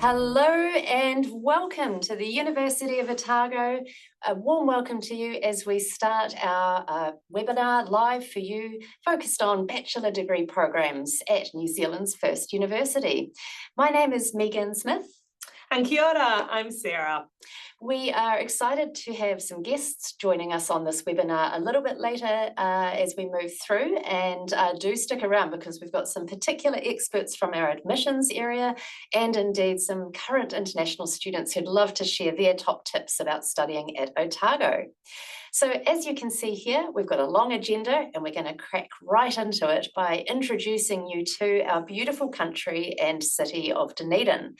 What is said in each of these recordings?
Hello and welcome to the University of Otago. A warm welcome to you as we start our webinar live for you, focused on bachelor degree programs at New Zealand's first university. My name is Megan Smith. And kia ora, I'm Sarah. We are excited to have some guests joining us on this webinar a little bit later as we move through, and do stick around because we've got some particular experts from our admissions area and indeed some current international students who'd love to share their top tips about studying at Otago. So as you can see here, we've got a long agenda and we're going to crack right into it by introducing you to our beautiful country and city of Dunedin.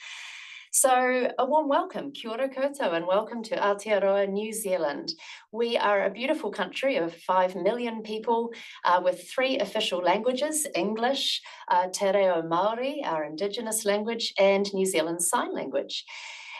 So a warm welcome, kia ora koutou, and welcome to Aotearoa, New Zealand. We are a beautiful country of 5 million people with 3 official languages: English, Te Reo Māori, our Indigenous language, and New Zealand Sign Language.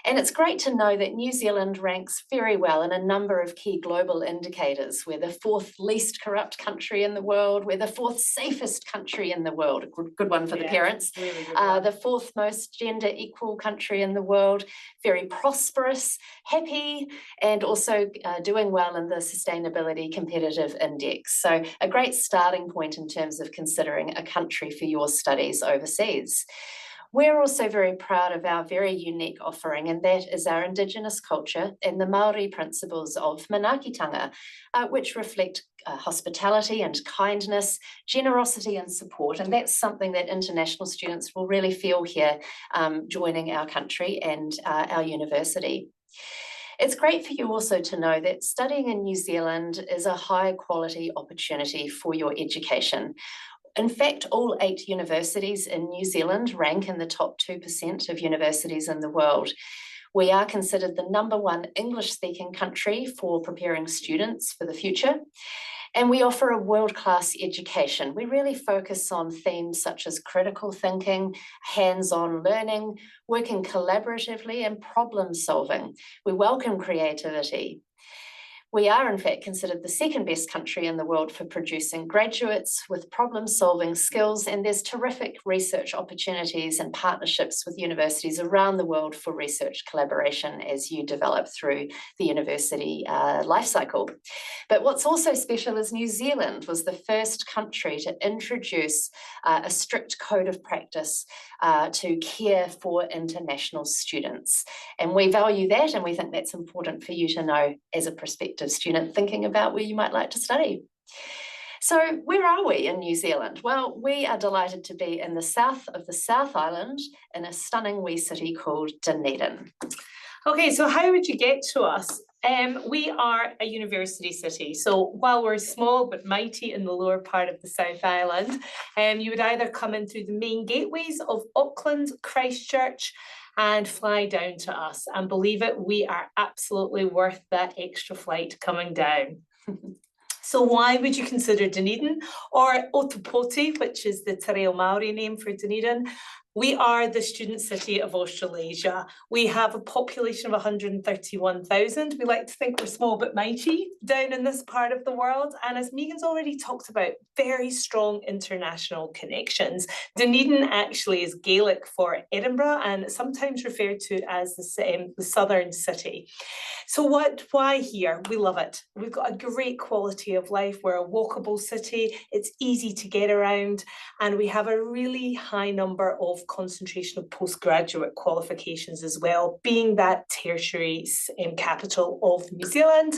And it's great to know that New Zealand ranks very well in a number of key global indicators. We're the 4th least corrupt country in the world. We're the 4th safest country in the world. Good one for the parents. Really good one. The 4th most gender equal country in the world. Very prosperous, happy, and also doing well in the Sustainability Competitive Index. So a great starting point in terms of considering a country for your studies overseas. We're also very proud of our very unique offering, and that is our Indigenous culture and the Māori principles of manaakitanga, which reflect hospitality and kindness, generosity and support. And that's something that international students will really feel here joining our country and our university. It's great for you also to know that studying in New Zealand is a high quality opportunity for your education. In fact, all 8 universities in New Zealand rank in the top 2% of universities in the world. We are considered the #1 English-speaking country for preparing students for the future. And we offer a world-class education. We really focus on themes such as critical thinking, hands-on learning, working collaboratively, and problem solving. We welcome creativity. We are, in fact, considered the 2nd best country in the world for producing graduates with problem-solving skills, and there's terrific research opportunities and partnerships with universities around the world for research collaboration as you develop through the university life cycle. But what's also special is New Zealand was the first country to introduce a strict code of practice to care for international students. And we value that, and we think that's important for you to know as a prospective student thinking about where you might like to study. So where are we in New Zealand? Well, we are delighted to be in the south of the South Island in a stunning wee city called Dunedin. Okay, so how would you get to us? We are a university city, so while we're small but mighty in the lower part of the South Island, you would either come in through the main gateways of Auckland, Christchurch, and fly down to us. And believe it, we are absolutely worth that extra flight coming down. So why would you consider Dunedin, or Ōtepoti, which is the Te Reo Māori name for Dunedin? We are the student city of Australasia. We have a population of 131,000. We like to think we're small but mighty down in this part of the world. And as Megan's already talked about, very strong international connections. Dunedin actually is Gaelic for Edinburgh and sometimes referred to as the southern city. So why here? We love it. We've got a great quality of life. We're a walkable city. It's easy to get around. And we have a really high number of concentration of postgraduate qualifications as well, being that tertiary capital of New Zealand.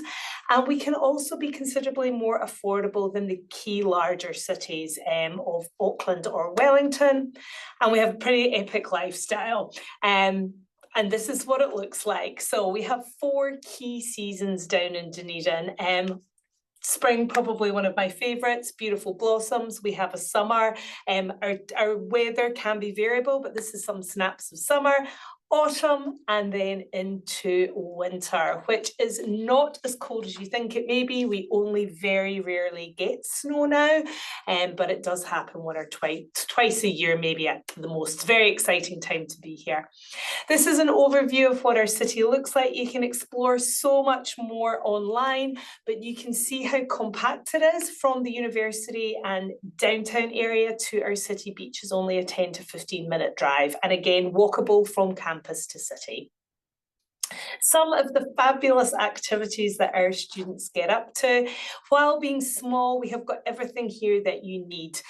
And we can also be considerably more affordable than the key larger cities of Auckland or Wellington. And we have a pretty epic lifestyle. And this is what it looks like. So we have 4 key seasons down in Dunedin. Spring, probably one of my favourites, beautiful blossoms. We have a summer. Our weather can be variable, but this is some snaps of summer. Autumn, and then into winter, which is not as cold as you think it may be. We only very rarely get snow now, but it does happen 1 or twice a year, maybe at the most. Very exciting time to be here. This is an overview of what our city looks like. You can explore so much more online, but you can see how compact it is from the university and downtown area to our city beach is only a 10 to 15 minute drive. And again, walkable from campus to city. Some of the fabulous activities that our students get up to. While being small, we have got everything here that you need,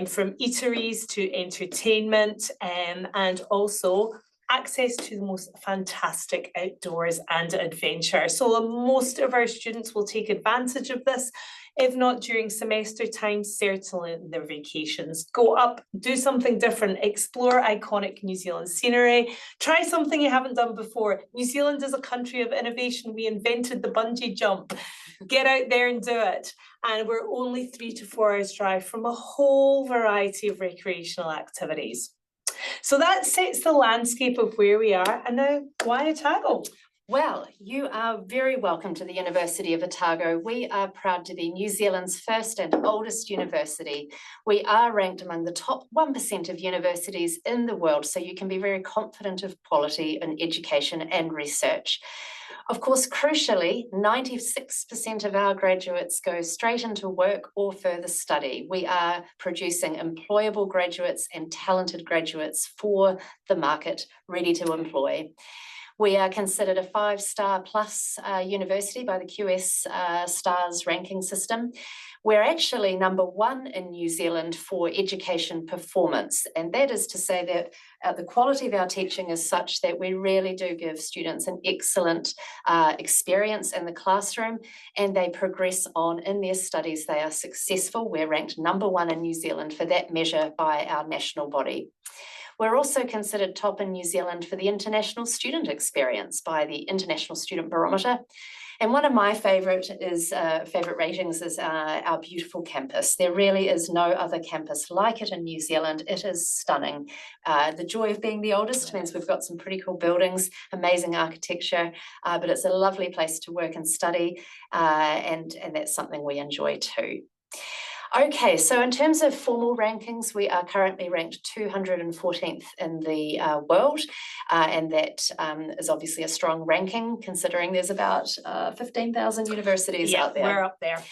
from eateries to entertainment, and also access to the most fantastic outdoors and adventure. So most of our students will take advantage of this. If not during semester time, certainly in their vacations. Go up, do something different, explore iconic New Zealand scenery, try something you haven't done before. New Zealand is a country of innovation. We invented the bungee jump. Get out there and do it. And we're only 3 to 4 hours drive from a whole variety of recreational activities. So that sets the landscape of where we are. And now, why Otago? Well, you are very welcome to the University of Otago. We are proud to be New Zealand's first and oldest university. We are ranked among the top 1% of universities in the world, so you can be very confident of quality in education and research. Of course, crucially, 96% of our graduates go straight into work or further study. We are producing employable graduates and talented graduates for the market, ready to employ. We are considered a 5-star plus university by the QS stars ranking system. We're actually number 1 in New Zealand for education performance. And that is to say that the quality of our teaching is such that we really do give students an excellent experience in the classroom, and they progress on in their studies. They are successful. We're ranked number 1 in New Zealand for that measure by our national body. We're also considered top in New Zealand for the international student experience by the International Student Barometer. And one of my favorite ratings is our beautiful campus. There really is no other campus like it in New Zealand. It is stunning. The joy of being the oldest means we've got some pretty cool buildings, amazing architecture, but it's a lovely place to work and study, and that's something we enjoy too. Okay, so in terms of formal rankings, we are currently ranked 214th in the world, and that is obviously a strong ranking considering there's about 15,000 universities out there. We're up there.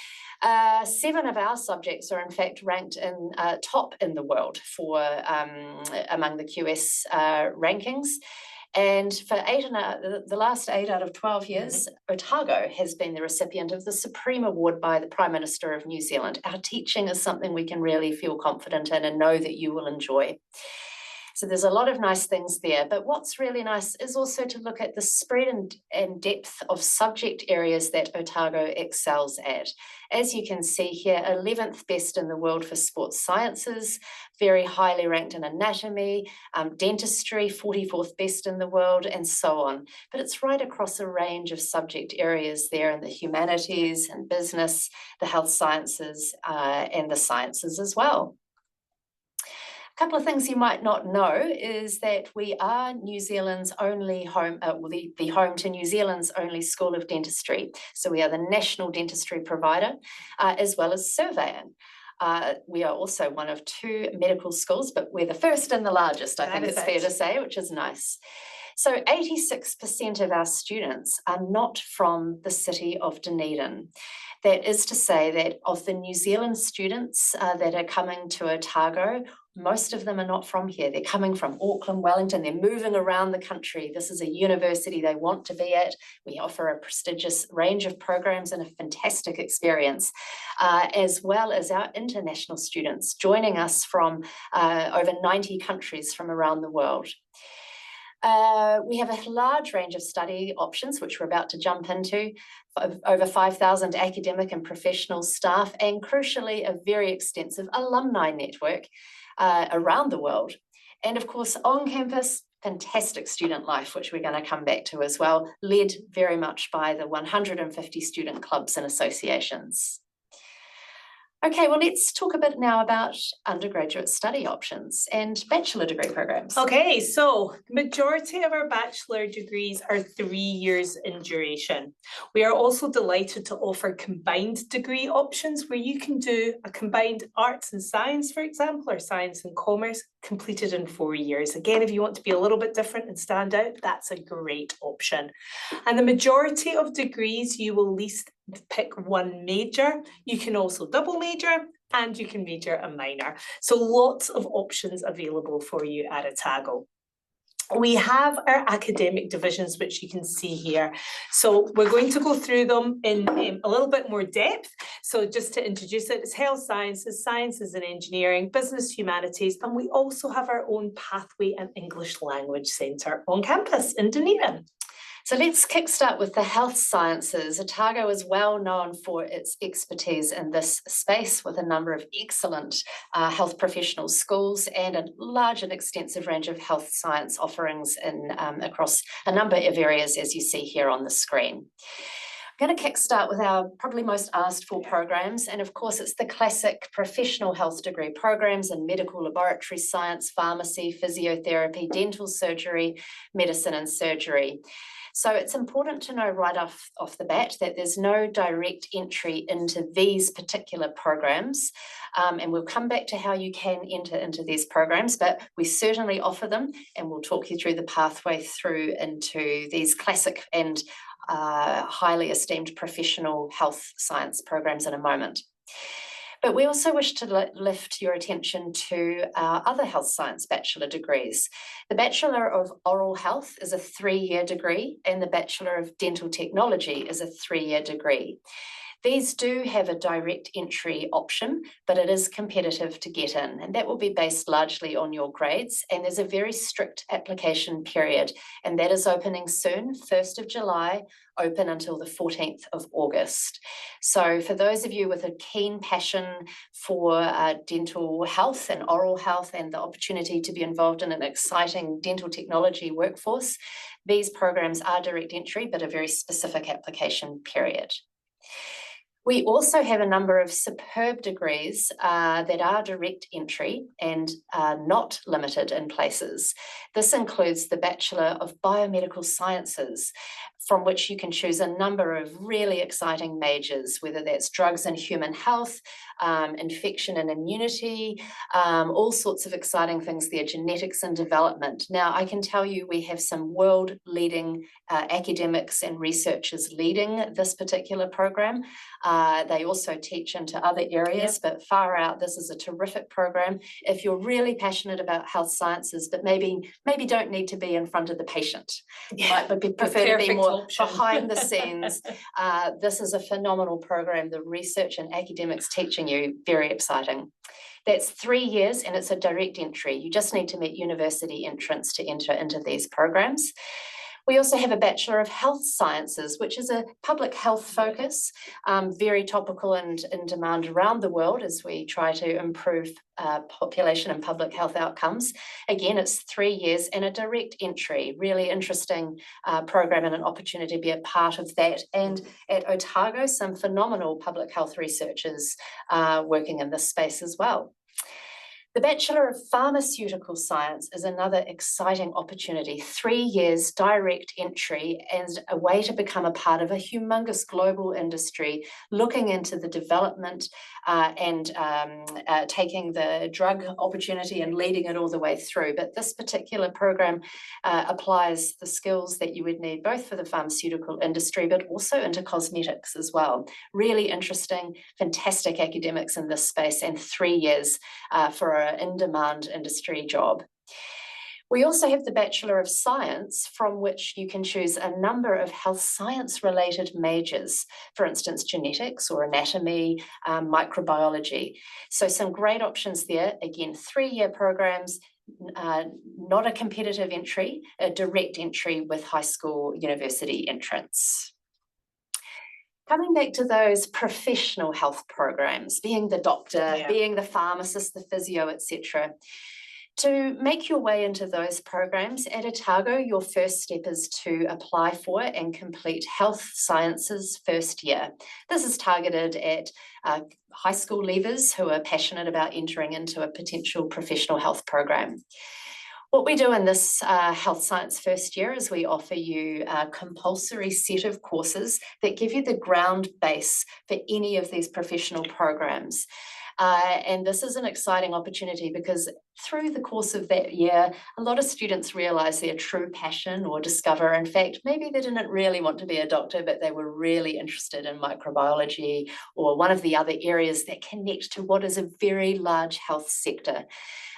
7 of our subjects are in fact ranked in top in the world for among the QS rankings. And for the last 8 out of 12 years, Otago has been the recipient of the Supreme Award by the Prime Minister of New Zealand. Our teaching is something we can really feel confident in and know that you will enjoy. So there's a lot of nice things there, but what's really nice is also to look at the spread and depth of subject areas that Otago excels at. As you can see here, 11th best in the world for sports sciences, very highly ranked in anatomy, dentistry, 44th best in the world, and so on. But it's right across a range of subject areas there in the humanities and business, the health sciences, and the sciences as well. A couple of things you might not know is that we are New Zealand's only home, the home to New Zealand's only school of dentistry. So we are the national dentistry provider, as well as surveying. We are also one of 2 medical schools, but we're the first and the largest, I think it's fair to say, which is nice. So 86% of our students are not from the city of Dunedin. That is to say that of the New Zealand students that are coming to Otago, most of them are not from here. They're coming from Auckland, Wellington. They're moving around the country. This is a university they want to be at. We offer a prestigious range of programs and a fantastic experience, as well as our international students joining us from over 90 countries from around the world. We have a large range of study options, which we're about to jump into, over 5,000 academic and professional staff, and crucially, a very extensive alumni network around the world. And of course, on campus, fantastic student life, which we're going to come back to as well, led very much by the 150 student clubs and associations. Okay, well, let's talk a bit now about undergraduate study options and bachelor degree programs. Okay, so the majority of our bachelor degrees are 3 years in duration. We are also delighted to offer combined degree options where you can do a combined arts and science, for example, or science and commerce completed in 4 years. Again, if you want to be a little bit different and stand out, that's a great option. And the majority of degrees, you will least pick one major. You can also double major and you can major a minor. So lots of options available for you at Otago. We have our academic divisions, which you can see here. So we're going to go through them in a little bit more depth. So just to introduce it, it's health sciences, sciences and engineering, business humanities, and we also have our own pathway and English language centre on campus in Dunedin. So let's kickstart with the health sciences. Otago is well known for its expertise in this space with a number of excellent health professional schools and a large and extensive range of health science offerings in across a number of areas, as you see here on the screen. I'm going to kickstart with our probably most asked for programs, and of course it's the classic professional health degree programs in medical laboratory science, pharmacy, physiotherapy, dental surgery, medicine and surgery. So it's important to know right off the bat that there's no direct entry into these particular programs, and we'll come back to how you can enter into these programs, but we certainly offer them, and we'll talk you through the pathway through into these classic and highly esteemed professional health science programs in a moment. But we also wish to lift your attention to our other health science bachelor degrees. The Bachelor of Oral Health is a 3-year degree, and the Bachelor of Dental Technology is a 3-year degree. These do have a direct entry option, but it is competitive to get in, and that will be based largely on your grades, and there's a very strict application period, and that is opening soon, 1st of July, open until the 14th of August. So for those of you with a keen passion for dental health and oral health and the opportunity to be involved in an exciting dental technology workforce, these programs are direct entry, but a very specific application period. We also have a number of superb degrees that are direct entry and are not limited in places. This includes the Bachelor of Biomedical Sciences, from which you can choose a number of really exciting majors, whether that's drugs and human health, infection and immunity, all sorts of exciting things there, genetics and development. Now, I can tell you we have some world-leading academics and researchers leading this particular program. They also teach into other areas, but far out, this is a terrific program. If you're really passionate about health sciences, but maybe don't need to be in front of the patient, might prefer to be more behind the scenes, this is a phenomenal program. The research and academics teaching you, very exciting. That's 3 years and it's a direct entry. You just need to meet university entrance to enter into these programs. We also have a Bachelor of Health Sciences, which is a public health focus, very topical and in demand around the world as we try to improve population and public health outcomes. Again, it's 3 years and a direct entry, really interesting program and an opportunity to be a part of that. And at Otago, some phenomenal public health researchers working in this space as well. The Bachelor of Pharmaceutical Science is another exciting opportunity, 3 years direct entry and a way to become a part of a humongous global industry, looking into the development and taking the drug opportunity and leading it all the way through. But this particular program applies the skills that you would need both for the pharmaceutical industry, but also into cosmetics as well. Really interesting, fantastic academics in this space, and 3 years for an in-demand industry job. We also have the Bachelor of Science, from which you can choose a number of health science-related majors, for instance, genetics or anatomy, microbiology. So some great options there. Again, 3-year programs, not a competitive entry, a direct entry with high school university entrance. Coming back to those professional health programs, being the doctor, being the pharmacist, the physio, etc. To make your way into those programs at Otago, your first step is to apply for and complete Health Sciences first year. This is targeted at high school leavers who are passionate about entering into a potential professional health program. What we do in this health science first year is we offer you a compulsory set of courses that give you the ground base for any of these professional programs. And this is an exciting opportunity because through the course of that year, a lot of students realise their true passion or discover, in fact, maybe they didn't really want to be a doctor, but they were really interested in microbiology or one of the other areas that connect to what is a very large health sector.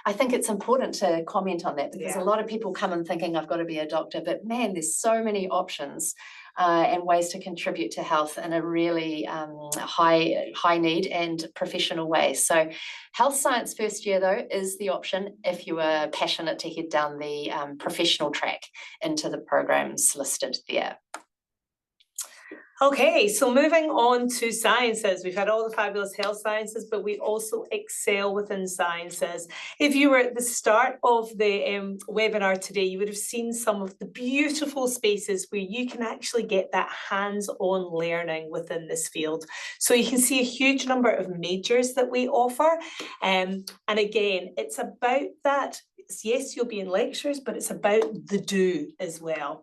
I think it's important to comment on that because a lot of people come in thinking I've got to be a doctor, but man, there's so many options and ways to contribute to health in a really high need and professional way. So health science first year, though, is the option if you are passionate to head down the professional track into the programs listed there. Okay, so moving on to sciences. We've had all the fabulous health sciences, but we also excel within sciences. If you were at the start of the webinar today, you would have seen some of the beautiful spaces where you can actually get that hands-on learning within this field. So you can see a huge number of majors that we offer. And again, it's about that. Yes, you'll be in lectures, but it's about the do as well.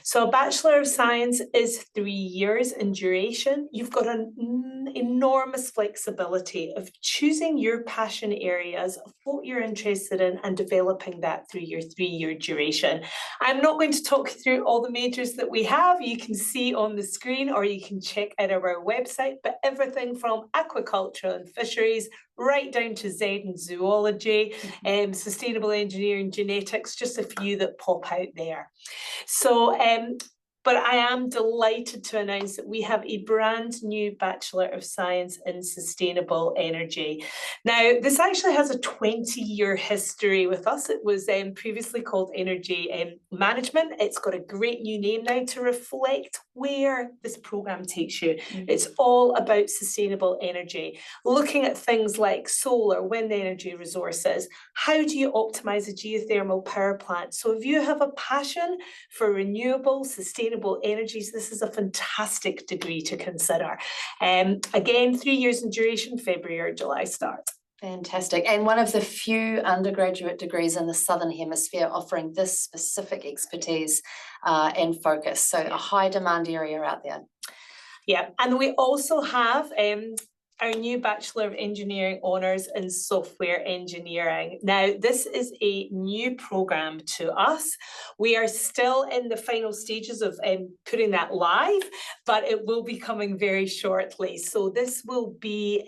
So a Bachelor of Science is 3 years in duration. You've got an enormous flexibility of choosing your passion areas of what you're interested in and developing that through your 3-year duration. I'm not going to talk through all the majors that we have. You can see on the screen or you can check out our website, but everything from aquaculture and fisheries right down to Z and zoology, sustainable engineering, genetics, just a few that pop out there. So, but I am delighted to announce that we have a brand new Bachelor of Science in Sustainable Energy. Now, this actually has a 20-year history with us. It was previously called Energy Management. It's got a great new name now to reflect where this programme takes you. It's all about sustainable energy, looking at things like solar, wind energy resources. How do you optimise a geothermal power plant? So if you have a passion for renewable, sustainable energies, this is a fantastic degree to consider. Again, 3 years in duration, February or July start. Fantastic. And one of the few undergraduate degrees in the Southern Hemisphere offering this specific expertise and focus. So a high demand area out there. Yeah, and we also have our new Bachelor of Engineering Honours in Software Engineering. Now, this is a new programme to us. We are still in the final stages of putting that live, but it will be coming very shortly. So this will be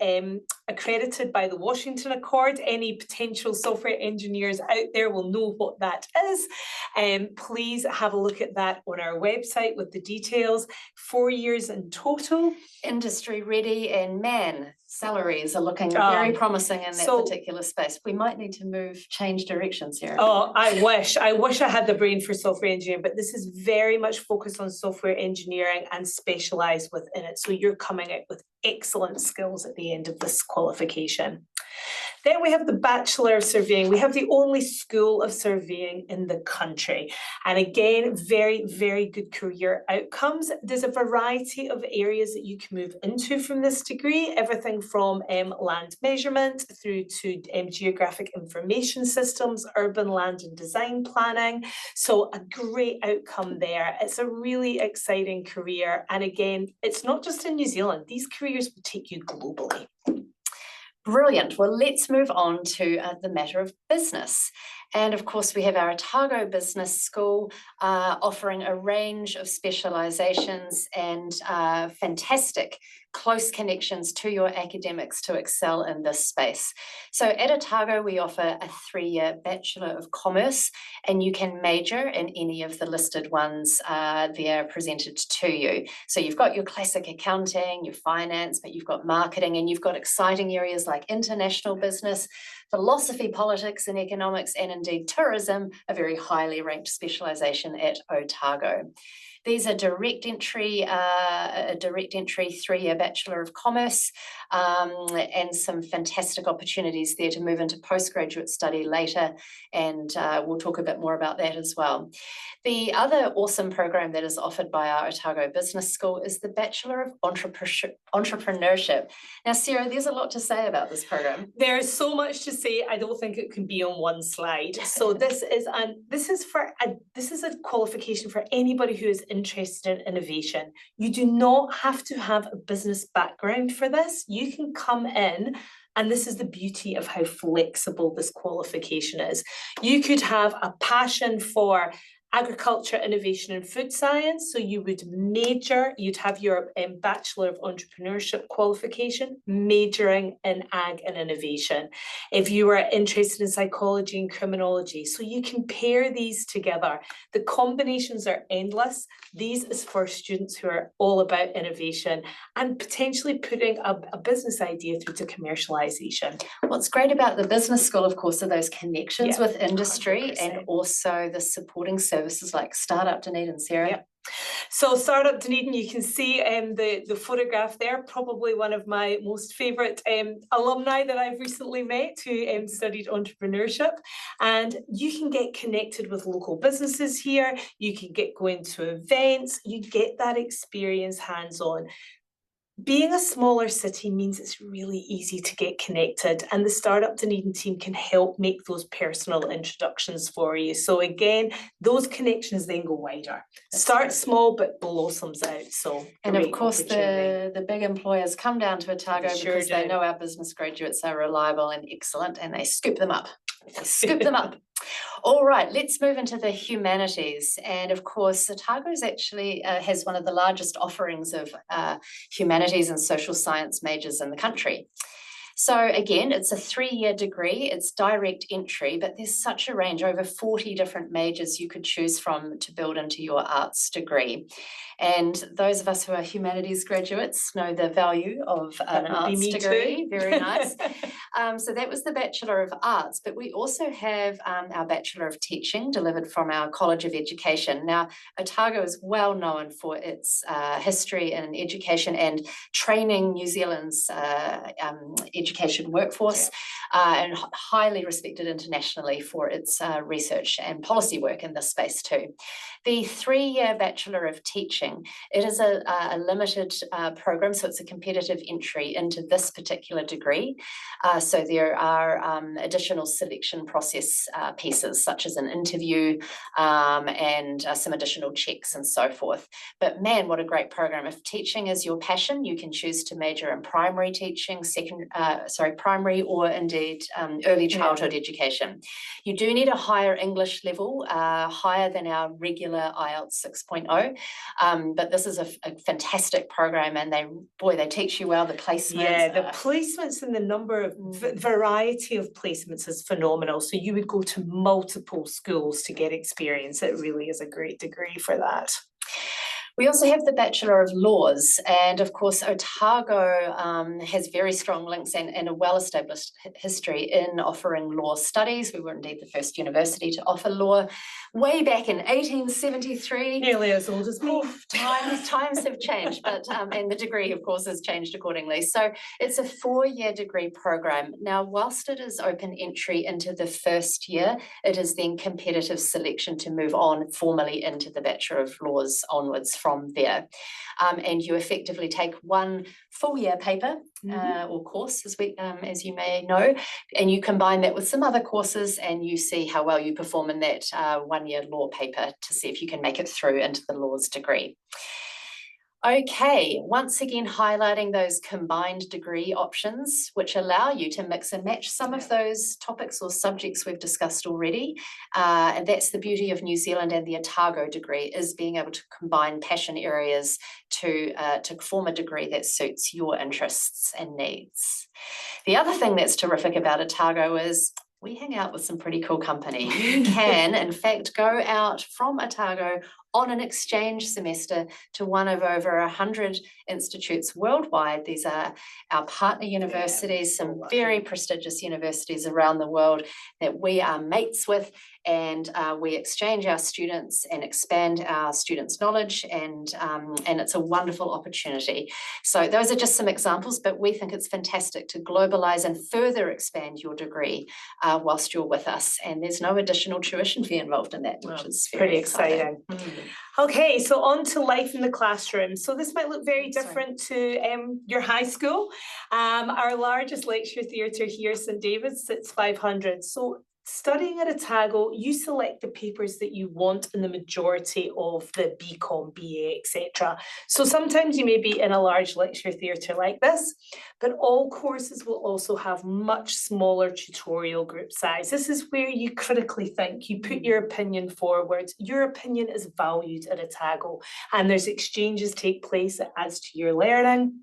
accredited by the Washington Accord. Any potential software engineers out there will know what that is. Please have a look at that on our website with the details. 4 years in total. Industry ready, and man, salaries are looking very promising in that particular space. We might need to change directions here. Oh, I wish I had the brain for software engineering, but this is very much focused on software engineering and specialised within it. So you're coming out with excellent skills at the end of this qualification. Then we have the Bachelor of Surveying. We have the only school of surveying in the country. And again, very, very good career outcomes. There's a variety of areas that you can move into from this degree, everything from land measurement through to geographic information systems, urban land and design planning. So a great outcome there. It's a really exciting career. And again, it's not just in New Zealand. These careers will take you globally. Brilliant. Well, let's move on to the matter of business. And of course, we have our Otago Business School offering a range of specialisations and fantastic close connections to your academics to excel in this space. So at Otago, we offer a 3-year Bachelor of Commerce, and you can major in any of the listed ones there presented to you. So you've got your classic accounting, your finance, but you've got marketing, and you've got exciting areas like international business, philosophy, politics and economics, and indeed tourism, a very highly ranked specialisation at Otago. These are direct entry, a direct entry 3-year Bachelor of Commerce, and some fantastic opportunities there to move into postgraduate study later, and we'll talk a bit more about that as well. The other awesome program that is offered by our Otago Business School is the Bachelor of Entrepreneurship. Now, Sarah, there's a lot to say about this program. There's so much to say. I don't think it can be on one slide. So this is a qualification for anybody who is interested in innovation. You do not have to have a business background for this. You can come in, and this is the beauty of how flexible this qualification is. You could have a passion for agriculture, innovation and food science. So you would major, you'd have your Bachelor of Entrepreneurship qualification, majoring in ag and innovation. If you are interested in psychology and criminology, so you can pair these together. The combinations are endless. These is for students who are all about innovation and potentially putting a business idea through to commercialization. What's great about the business school, of course, are those connections with industry 100%. and also the supporting services like Startup Dunedin, Sarah. Yep. So Startup Dunedin, you can see the photograph there, probably one of my most favourite alumni that I've recently met who studied entrepreneurship. And you can get connected with local businesses here, you can get going to events, you get that experience hands-on. Being a smaller city means it's really easy to get connected, and the Startup Dunedin team can help make those personal introductions for you. So again, those connections then go wider. Start small but blossoms out. So and of course the big employers come down to Otago because they know our business graduates are reliable and excellent, and they scoop them up. They scoop them up. All right, let's move into the humanities. And of course, Otago is actually has one of the largest offerings of humanities and social science majors in the country. So again, it's a 3-year degree, it's direct entry, but there's such a range, over 40 different majors you could choose from to build into your arts degree. And those of us who are humanities graduates know the value of an arts degree. Very nice. So that was the Bachelor of Arts, but we also have our Bachelor of Teaching delivered from our College of Education. Now, Otago is well known for its history in education and training New Zealand's education workforce, and highly respected internationally for its research and policy work in this space too. The 3-year Bachelor of Teaching, it is a limited program, so it's a competitive entry into this particular degree. So there are additional selection process pieces, such as an interview and some additional checks and so forth. But man, what a great program. If teaching is your passion, you can choose to major in primary teaching, primary or indeed early childhood education. You do need a higher English level, higher than our regular IELTS 6.0, but this is a fantastic program, and they teach you well. The placements, the placements and the number of variety of placements is phenomenal. So you would go to multiple schools to get experience. It really is a great degree for that. We also have the Bachelor of Laws, and of course Otago has very strong links and a well-established history in offering law studies. We were indeed the first university to offer law way back in 1873. Nearly as old as me. Times have changed, but and the degree, of course, has changed accordingly. So it's a 4-year degree program. Now, whilst it is open entry into the first year, it is then competitive selection to move on formally into the Bachelor of Laws onwards from there. And you effectively take one full year paper or course, as you may know, and you combine that with some other courses, and you see how well you perform in that 1-year law paper to see if you can make it through into the laws degree. Okay, once again highlighting those combined degree options, which allow you to mix and match some of those topics or subjects we've discussed already. And that's the beauty of New Zealand and the Otago degree, is being able to combine passion areas to form a degree that suits your interests and needs. The other thing that's terrific about Otago is we hang out with some pretty cool company. You can, in fact, go out from Otago on an exchange semester to one of over 100 institutes worldwide. These are our partner universities, some very prestigious universities around the world that we are mates with, and we exchange our students and expand our students' knowledge, and it's a wonderful opportunity. So those are just some examples, but we think it's fantastic to globalise and further expand your degree whilst you're with us, and there's no additional tuition fee involved in that, which is pretty exciting. Okay, so on to life in the classroom. So this might look very different to your high school. Our largest lecture theatre here, St David's, sits 500. So studying at Otago, you select the papers that you want in the majority of the BCom, BA, etc. So sometimes you may be in a large lecture theatre like this, but all courses will also have much smaller tutorial group size. This is where you critically think, you put your opinion forward. Your opinion is valued at Otago, and there's exchanges take place that adds to your learning.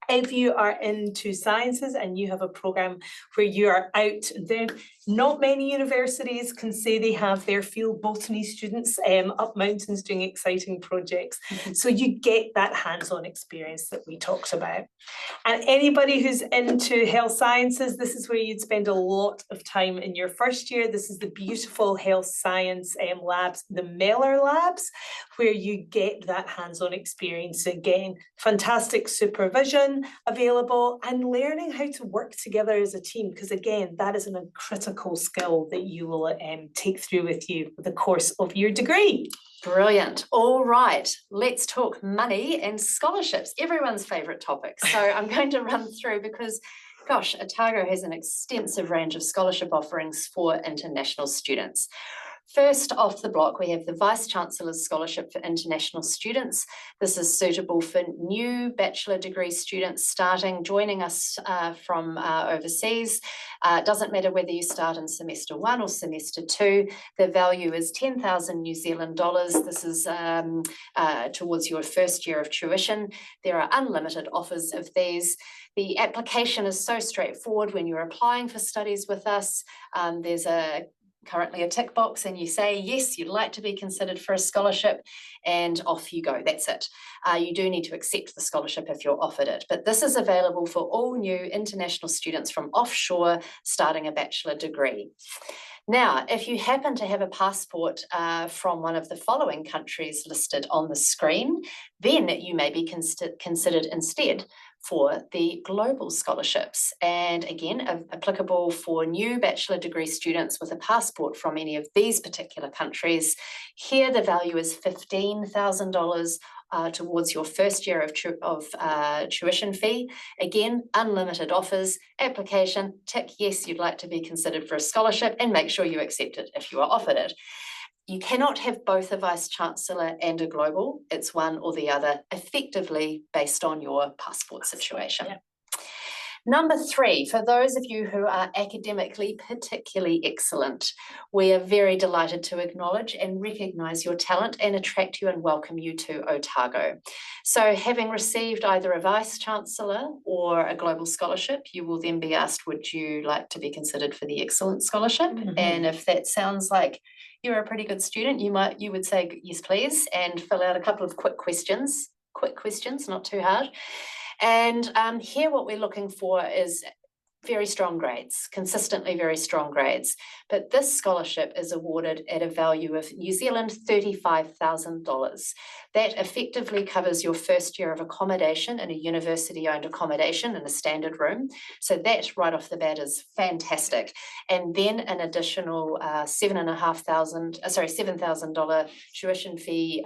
If you are into sciences and you have a programme where you are out there, not many universities can say they have their field botany students up mountains doing exciting projects. So you get that hands-on experience that we talked about. And anybody who's into health sciences, this is where you'd spend a lot of time in your first year. This is the beautiful health science labs, the Mellor labs, where you get that hands-on experience again. Fantastic supervision available, and learning how to work together as a team, because again, that is a critical skill that you will take through with you the course of your degree. Brilliant. All right, let's talk money and scholarships, everyone's favourite topic. So I'm going to run through, because gosh, Otago has an extensive range of scholarship offerings for international students. First off the block, we have the Vice-Chancellor's Scholarship for International Students. This is suitable for new bachelor degree students joining us from overseas. It doesn't matter whether you start in semester 1 or semester 2. The value is 10,000 New Zealand dollars. This is towards your first year of tuition. There are unlimited offers of these. The application is so straightforward when you're applying for studies with us. There's currently a tick box, and you say yes, you'd like to be considered for a scholarship, and off you go. That's it. You do need to accept the scholarship if you're offered it, but this is available for all new international students from offshore starting a bachelor degree. Now, if you happen to have a passport from one of the following countries listed on the screen, then you may be considered instead for the global scholarships. And again, applicable for new bachelor degree students with a passport from any of these particular countries. Here, the value is $15,000 towards your first year of tuition fee. Again, unlimited offers. Application, tick yes, you'd like to be considered for a scholarship, and make sure you accept it if you are offered it. You cannot have both a Vice-Chancellor and a global. It's one or the other, effectively based on your passport situation. Yep. Number 3, for those of you who are academically particularly excellent, we are very delighted to acknowledge and recognise your talent and attract you and welcome you to Otago. So having received either a Vice-Chancellor or a global scholarship, you will then be asked, would you like to be considered for the Excellence Scholarship? And if that sounds like you're a pretty good student, you would say yes please, and fill out a couple of quick questions, not too hard. And here what we're looking for is very strong grades, consistently very strong grades. But this scholarship is awarded at a value of New Zealand $35,000. That effectively covers your first year of accommodation in a university-owned accommodation in a standard room. So that right off the bat is fantastic. And then an additional $7,000 tuition fee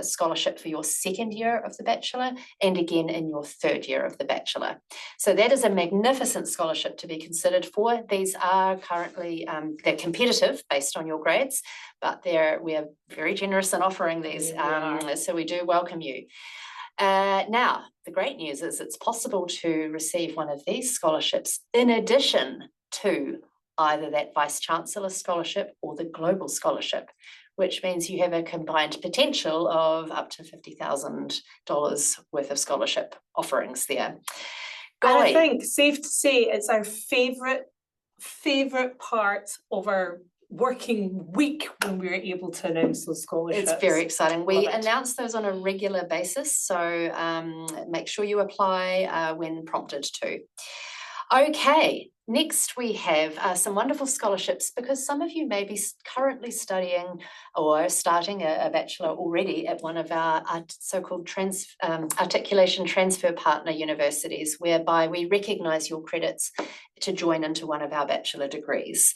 scholarship for your second year of the Bachelor, and again in your third year of the Bachelor. So that is a magnificent scholarship to be considered for. These are currently, they're competitive based on your grades, but we are very generous in offering these, so we do welcome you. Now, the great news is it's possible to receive one of these scholarships in addition to either that Vice-Chancellor scholarship or the Global Scholarship, which means you have a combined potential of up to $50,000 worth of scholarship offerings there. I think safe to say it's our favourite part of our working week when we're able to announce those scholarships. It's very exciting. We announce those on a regular basis, so make sure you apply when prompted to. Okay, next we have some wonderful scholarships, because some of you may be currently studying or starting a bachelor already at one of our so-called articulation transfer partner universities, whereby we recognise your credits to join into one of our bachelor degrees.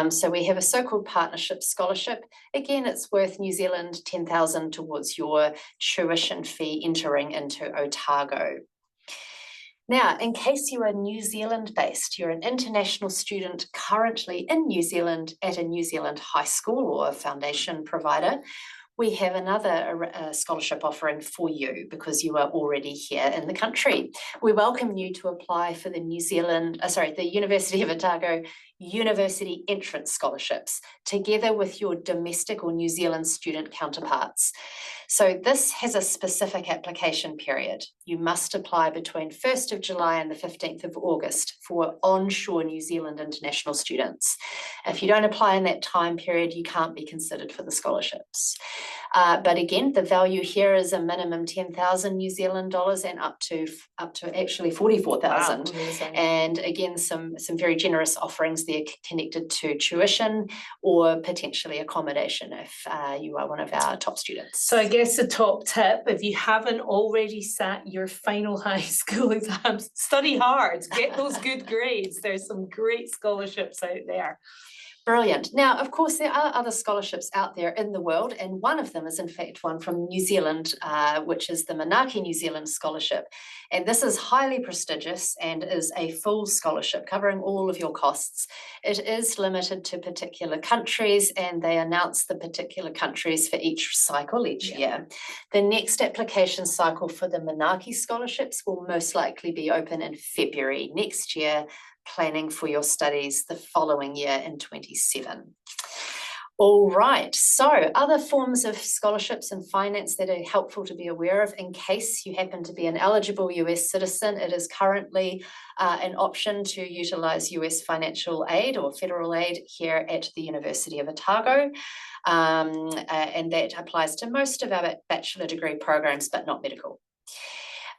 So we have a so-called partnership scholarship. Again, it's worth New Zealand 10,000 towards your tuition fee entering into Otago. Now, in case you are New Zealand based, you're an international student currently in New Zealand at a New Zealand high school or a foundation provider, we have another scholarship offering for you because you are already here in the country. We welcome you to apply for the the University of Otago University Entrance Scholarships, together with your domestic or New Zealand student counterparts. So this has a specific application period. You must apply between 1st of July and the 15th of August for onshore New Zealand international students. If you don't apply in that time period, you can't be considered for the scholarships. But again, the value here is a minimum 10,000 New Zealand dollars and up to actually 44,000. Wow, amazing. And again, some very generous offerings there connected to tuition or potentially accommodation if you are one of our top students. So I guess the top tip, if you haven't already sat your final high school exams, study hard, get those good grades. There's some great scholarships out there. Brilliant. Now, of course, there are other scholarships out there in the world, and one of them is in fact one from New Zealand, which is the Manaaki New Zealand Scholarship. And this is highly prestigious and is a full scholarship covering all of your costs. It is limited to particular countries, and they announce the particular countries for each cycle each year. The next application cycle for the Manaaki scholarships will most likely be open in February next year, planning for your studies the following year in 27. All right, so other forms of scholarships and finance that are helpful to be aware of in case you happen to be an eligible US citizen. It is currently an option to utilize US financial aid or federal aid here at the University of Otago. And that applies to most of our bachelor degree programs, but not medical.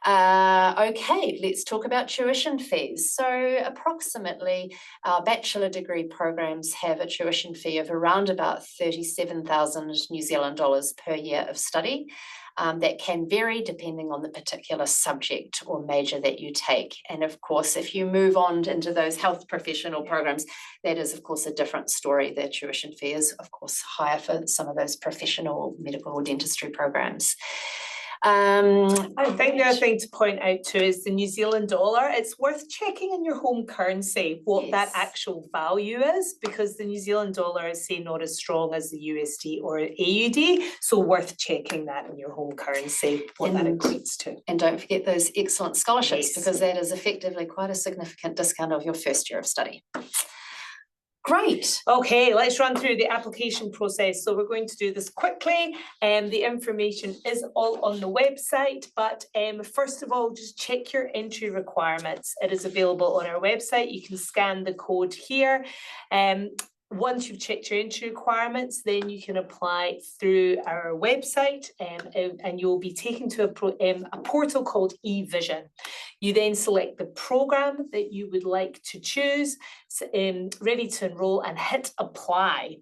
Okay, let's talk about tuition fees. So approximately our bachelor degree programs have a tuition fee of around about 37,000 New Zealand dollars per year of study. That can vary depending on the particular subject or major that you take. And of course, if you move on into those health professional programs, that is of course a different story. Their tuition fee is of course higher for some of those professional medical or dentistry programs. I think the other thing to point out too is the New Zealand dollar. It's worth checking in your home currency what that actual value is, because the New Zealand dollar is, say, not as strong as the USD or AUD, so worth checking that in your home currency, what that equates to. And don't forget those excellent scholarships, because that is effectively quite a significant discount of your first year of study. Great. Okay, let's run through the application process. So we're going to do this quickly. The information is all on the website, but first of all, just check your entry requirements. It is available on our website. You can scan the code here. Once you've checked your entry requirements, then you can apply through our website and you'll be taken to a portal called eVision. You then select the program that you would like to choose, ready to enroll, and hit apply.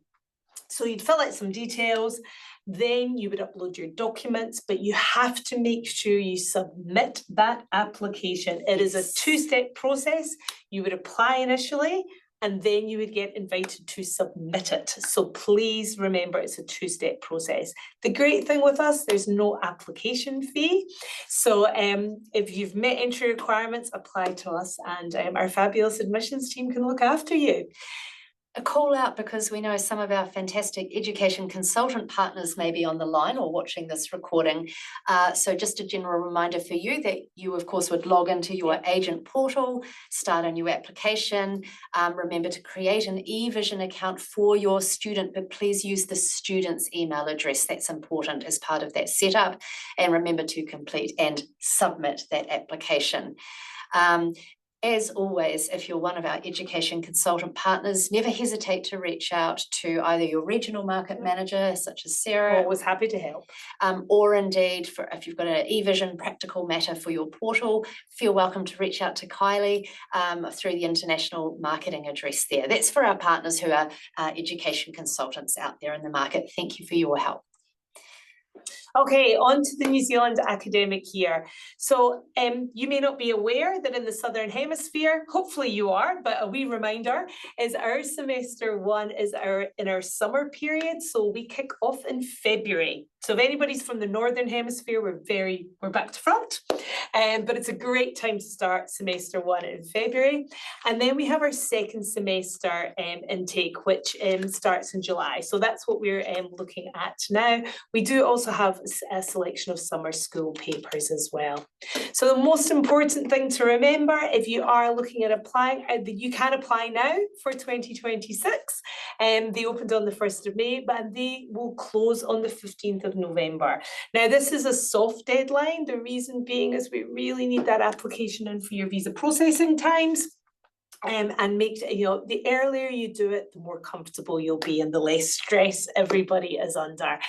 So you'd fill out some details, then you would upload your documents, but you have to make sure you submit that application. It is a two-step process. You would apply initially, and then you would get invited to submit it. So please remember, it's a two-step process. The great thing with us, there's no application fee. So if you've met entry requirements, apply to us, and our fabulous admissions team can look after you. A call out, because we know some of our fantastic education consultant partners may be on the line or watching this recording. So just a general reminder for you that you, of course, would log into your agent portal, start a new application. Remember to create an eVision account for your student, but please use the student's email address. That's important as part of that setup. And remember to complete and submit that application. As always, if you're one of our education consultant partners, never hesitate to reach out to either your regional market manager, such as Sarah. Always happy to help. Or indeed, if you've got an eVision practical matter for your portal, feel welcome to reach out to Kylie through the international marketing address there. That's for our partners who are education consultants out there in the market. Thank you for your help. Okay, on to the New Zealand academic year. So you may not be aware that in the Southern Hemisphere, hopefully you are, but a wee reminder is our semester one is in our summer period. So we kick off in February. So if anybody's from the Northern Hemisphere, we're back to front. But it's a great time to start semester one in February. And then we have our second semester intake, which starts in July. So that's what we're looking at now. We do also have a selection of summer school papers as well. So the most important thing to remember, if you are looking at applying, you can apply now for 2026. They opened on the 1st of May, but they will close on the 15th of November. Now, this is a soft deadline. The reason being is we really need that application in for your visa processing times. And make, the earlier you do it, the more comfortable you'll be and the less stress everybody is under.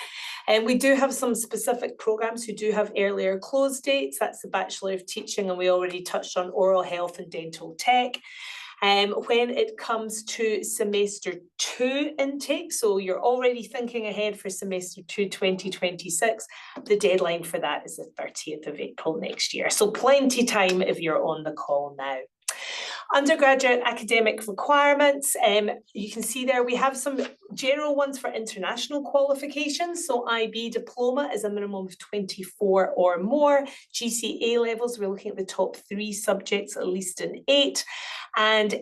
And we do have some specific programs who do have earlier close dates. That's the Bachelor of Teaching, and we already touched on oral health and dental tech. When it comes to semester two intake, so you're already thinking ahead for semester two 2026, the deadline for that is the 30th of April next year. So plenty time if you're on the call now. Undergraduate academic requirements, you can see there we have some general ones for international qualifications. So IB diploma is a minimum of 24 or more. GCA levels, we're looking at the top 3 subjects, at least in 8. And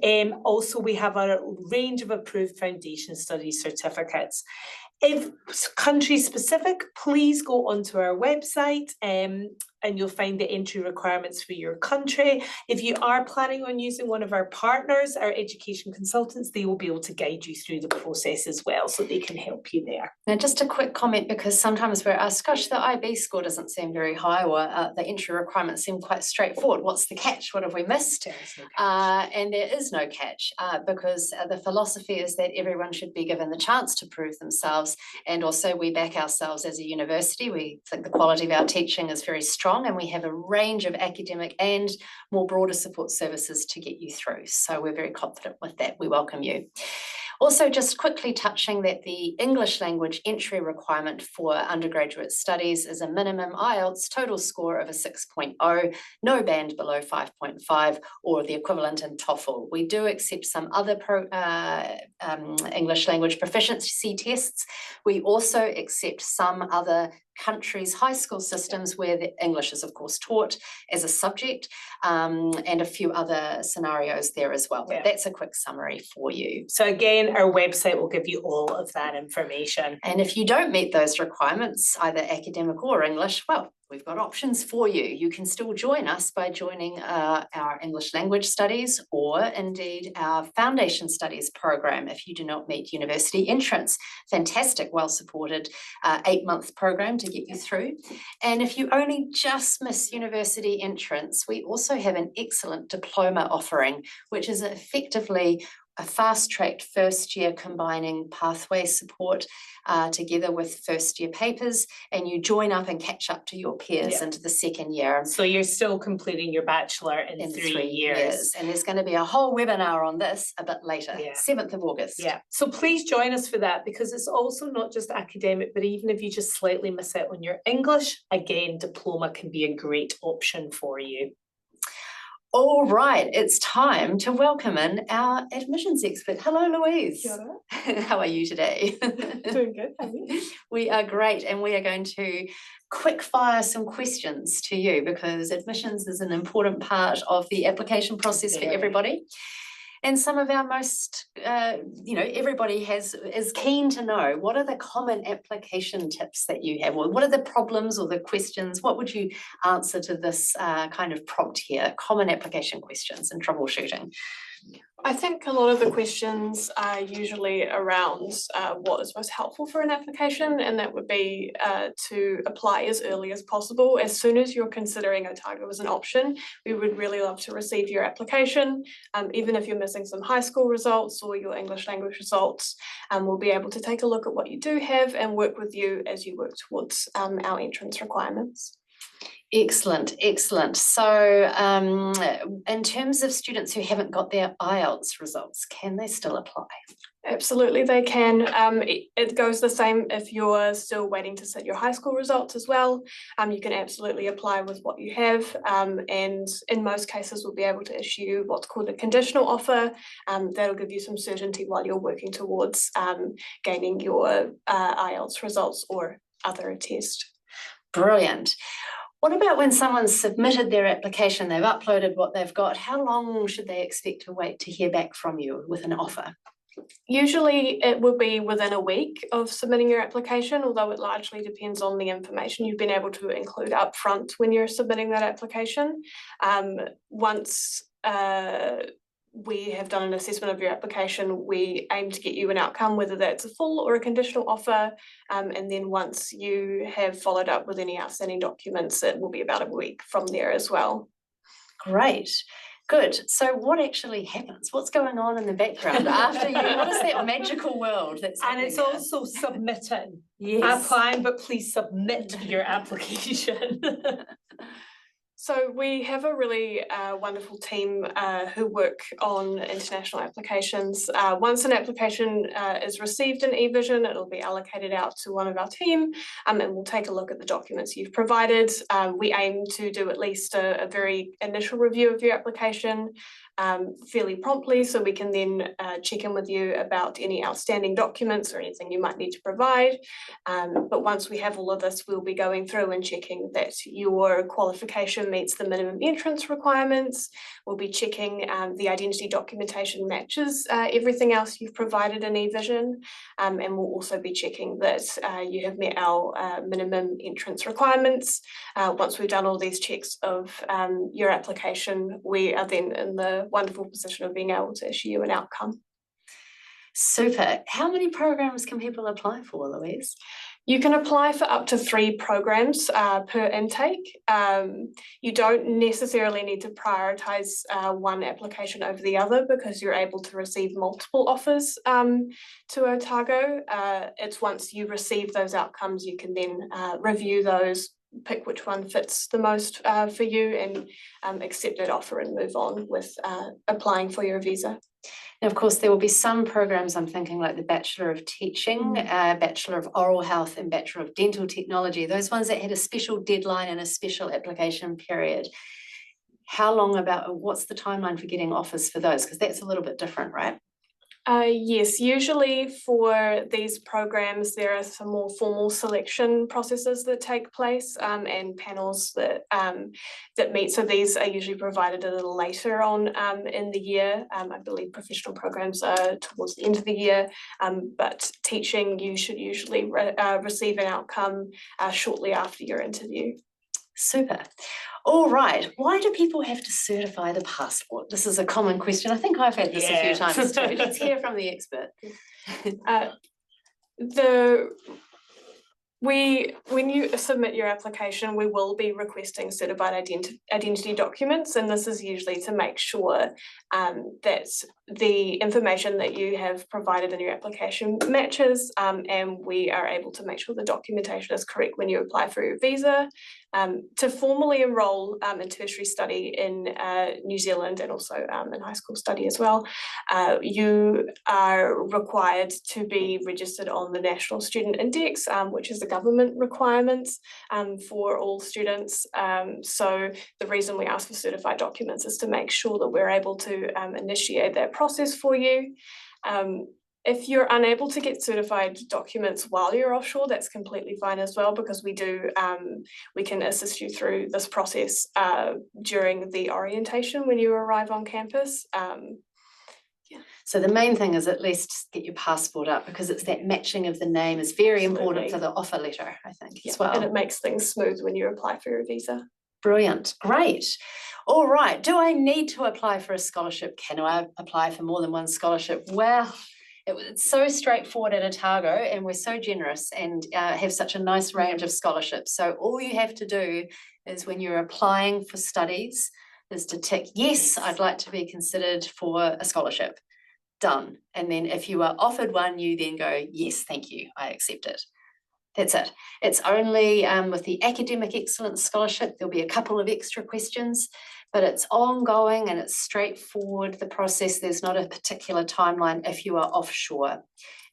also we have a range of approved foundation studies certificates. If country specific, please go onto our website and you'll find the entry requirements for your country. If you are planning on using one of our partners, our education consultants, they will be able to guide you through the process as well, so they can help you there. Now, just a quick comment, because sometimes we're asked, gosh, the IB score doesn't seem very high, or the entry requirements seem quite straightforward. What's the catch? What have we missed? And there is no catch, because the philosophy is that everyone should be given the chance to prove themselves. And also we back ourselves as a university. We think the quality of our teaching is very strong, and we have a range of academic and more broader support services to get you through. So we're very confident with that. We welcome you. Also, just quickly touching that the English language entry requirement for undergraduate studies is a minimum IELTS total score of a 6.0, no band below 5.5, or the equivalent in TOEFL. We do accept some other English language proficiency tests. We also accept some other countries' high school systems where the English is, of course, taught as a subject, and a few other scenarios there as well. But that's a quick summary for you. So again, our website will give you all of that information. And if you don't meet those requirements, either academic or English, well, we've got options for you. You can still join us by joining our English language studies, or indeed our foundation studies program if you do not meet university entrance. Fantastic, well-supported 8-month program to get you through. And if you only just miss university entrance, we also have an excellent diploma offering, which is effectively a fast-tracked first year combining pathway support together with first year papers, and you join up and catch up to your peers into the second year. So you're still completing your bachelor in 3 years. And there's going to be a whole webinar on this a bit later, 7th of August. Yeah, so please join us for that, because it's also not just academic, but even if you just slightly miss out on your English, again, diploma can be a great option for you. All right, it's time to welcome in our admissions expert. Hello, Louise. Kia ora. How are you today? Doing good, how are you? We are great, and we are going to quick fire some questions to you, because admissions is an important part of the application process for everybody. And some of our most, everybody is keen to know, what are the common application tips that you have? Or what are the problems or the questions? What would you answer to this kind of prompt here? Common application questions and troubleshooting. I think a lot of the questions are usually around what is most helpful for an application, and that would be to apply as early as possible. As soon as you're considering Otago as an option, we would really love to receive your application. Even if you're missing some high school results or your English language results, we'll be able to take a look at what you do have and work with you as you work towards our entrance requirements. Excellent, excellent. So in terms of students who haven't got their IELTS results, can they still apply? Absolutely, they can. It goes the same if you're still waiting to set your high school results as well. You can absolutely apply with what you have, and in most cases we'll be able to issue what's called a conditional offer. That'll give you some certainty while you're working towards gaining your IELTS results or other test. Brilliant. What about when someone's submitted their application, they've uploaded what they've got, how long should they expect to wait to hear back from you with an offer? Usually it will be within a week of submitting your application, although it largely depends on the information you've been able to include up front when you're submitting that application. Once we have done an assessment of your application, we aim to get you an outcome, whether that's a full or a conditional offer. And then once you have followed up with any outstanding documents, it will be about a week from there as well. Great. Good. So what actually happens? What's going on in the background after you? What is that magical world that's And happening it's there? also submitting. Yes. Applying, but please submit your application. So we have a really wonderful team who work on international applications. Once an application is received in eVision, it'll be allocated out to one of our team, and we'll take a look at the documents you've provided. We aim to do at least a very initial review of your application fairly promptly, so we can then check in with you about any outstanding documents or anything you might need to provide. But once we have all of this, we'll be going through and checking that your qualification meets the minimum entrance requirements. We'll be checking the identity documentation matches everything else you've provided in eVision, and we'll also be checking that you have met our minimum entrance requirements. Once we've done all these checks of your application, we are then in the wonderful position of being able to issue you an outcome. Super. How many programs can people apply for, Louise? You can apply for up to 3 programs per intake. You don't necessarily need to prioritise one application over the other because you're able to receive multiple offers to Otago. It's once you receive those outcomes, you can then review those, pick which one fits the most for you, and accept that offer and move on with applying for your visa. And of course, there will be some programs, I'm thinking like the Bachelor of Teaching, Bachelor of Oral Health and Bachelor of Dental Technology, those ones that had a special deadline and a special application period. How long what's the timeline for getting offers for those? Because that's a little bit different, right? Yes, usually for these programs, there are some more formal selection processes that take place and panels that meet. So these are usually provided a little later on in the year. I believe professional programs are towards the end of the year, but teaching, you should usually receive an outcome shortly after your interview. Super. All right. Why do people have to certify the passport? This is a common question. I think I've had this a few times too. Let's hear from the expert. When you submit your application, we will be requesting certified identity documents, and this is usually to make sure that the information that you have provided in your application matches, and we are able to make sure the documentation is correct when you apply for your visa. To formally enrol in tertiary study in New Zealand and also in high school study as well, you are required to be registered on the National Student Index, which is a government requirement for all students. So the reason we ask for certified documents is to make sure that we're able to initiate that process for you. If you're unable to get certified documents while you're offshore, that's completely fine as well, because we can assist you through this process during the orientation when you arrive on campus. So the main thing is at least get your passport up, because it's that matching of the name is very important for the offer letter, I think, as well. And it makes things smooth when you apply for your visa. Brilliant, great. All right, do I need to apply for a scholarship? Can I apply for more than one scholarship? Well, it's so straightforward at Otago, and we're so generous and have such a nice range of scholarships. So all you have to do is, when you're applying for studies, is to tick, yes, I'd like to be considered for a scholarship. Done. And then if you are offered one, you then go, yes, thank you, I accept it. That's it. It's only with the Academic Excellence Scholarship, there'll be a couple of extra questions, but it's ongoing and it's straightforward, the process. There's not a particular timeline if you are offshore.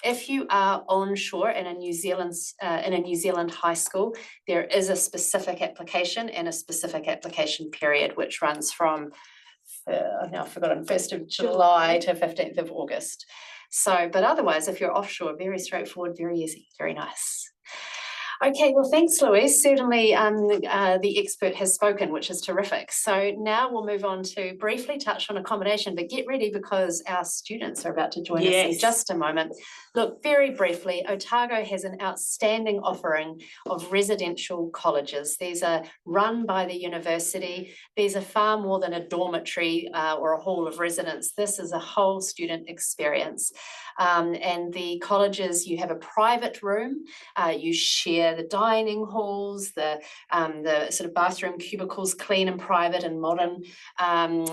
If you are onshore in a New Zealand high school, there is a specific application and a specific application period, which runs from, now I've forgotten, 1st of July to 15th of August. So, but otherwise, if you're offshore, very straightforward, very easy, very nice. Okay, well, thanks, Louise. Certainly the expert has spoken, which is terrific. So now we'll move on to briefly touch on accommodation, but get ready because our students are about to join us in just a moment. Look, very briefly, Otago has an outstanding offering of residential colleges. These are run by the university. These are far more than a dormitory or a hall of residence. This is a whole student experience. And the colleges, you have a private room, you share the dining halls, the sort of bathroom cubicles, clean and private and modern, and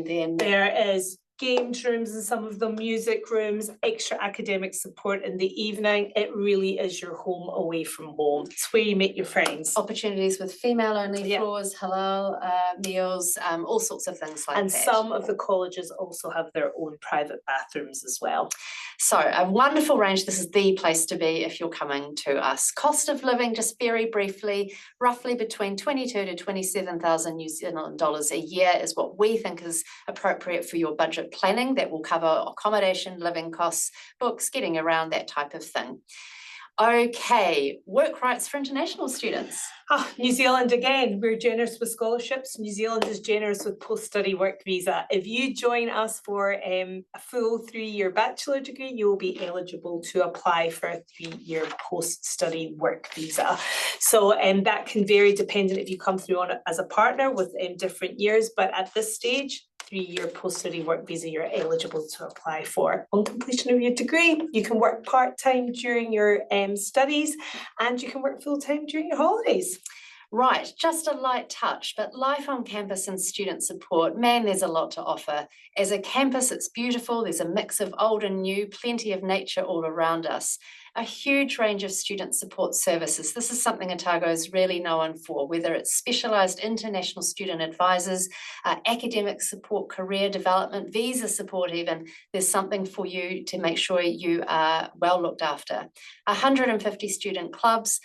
then there is games rooms in some of the music rooms, extra academic support in the evening. It really is your home away from home. It's where you meet your friends. Opportunities with female-only floors, halal meals, all sorts of things like that. And some of the colleges also have their own private bathrooms as well. So a wonderful range. This is the place to be if you're coming to us. Cost of living, just very briefly, roughly between 22 to 27,000 New Zealand dollars a year is what we think is appropriate for your budget planning. That will cover accommodation, living costs, books, getting around, that type of thing. Okay, work rights for international students. New Zealand again, we're generous with scholarships. New Zealand is generous with post-study work visa. If you join us for a full 3-year bachelor degree, you will be eligible to apply for a 3-year post-study work visa. So that can vary depending if you come through on it as a partner with different years, but at this stage, 3-year post-study work visa you're eligible to apply for. On completion of your degree, you can work part-time during your studies and you can work full-time during your holidays. Right, just a light touch, but life on campus and student support, man, there's a lot to offer. As a campus, it's beautiful. There's a mix of old and new, plenty of nature all around us. A huge range of student support services. This is something Otago is really known for, whether it's specialised international student advisors, academic support, career development, visa support even. There's something for you to make sure you are well looked after. 150 student clubs,